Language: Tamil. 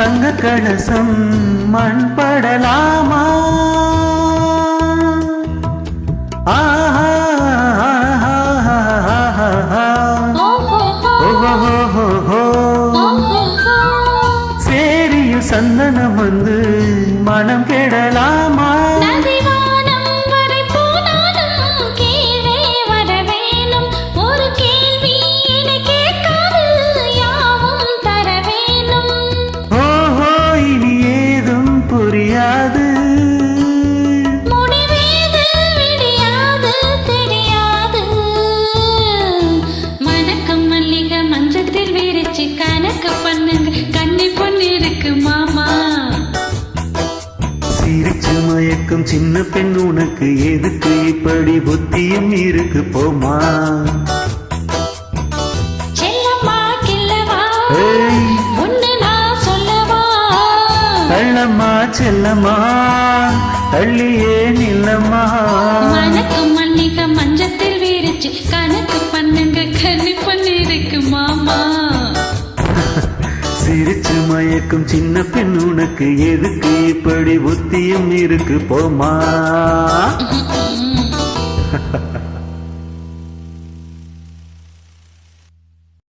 தங்க கலசம் மண் படலாமா? ஆஹா சேரியில் சந்தனம் வந்து மனம் கெடலாமா? புரியாது தெரியாது மணக்கம் மல்லிகை மஞ்சத்தில் விரிச்சு கணக்கு பண்ணுங்க கண்ணி பொண்ணு இருக்கு மாமா. சிரிச்சு மயக்கும் சின்ன பெண் உனக்கு எதுக்கு இப்படி புத்தியும் இருக்கு போமா? செல்லம்மா கில்லவா ஒன்னு நான் சொல்லவா? தள்ளம்மா செல்லம்மா தள்ளியே நில்லம்மா. மணக்கம் மல்லிகை மஞ்சத்தில் விரிச்சு கணக்கு பண்ணுங்க கண்ணி பொண்ணு இருக்கு மாமா. சிரிச்சு மயக்கும் சின்ன பெண் உனக்கு எதுக்கு இப்படி புத்தியும் இருக்கு போமா?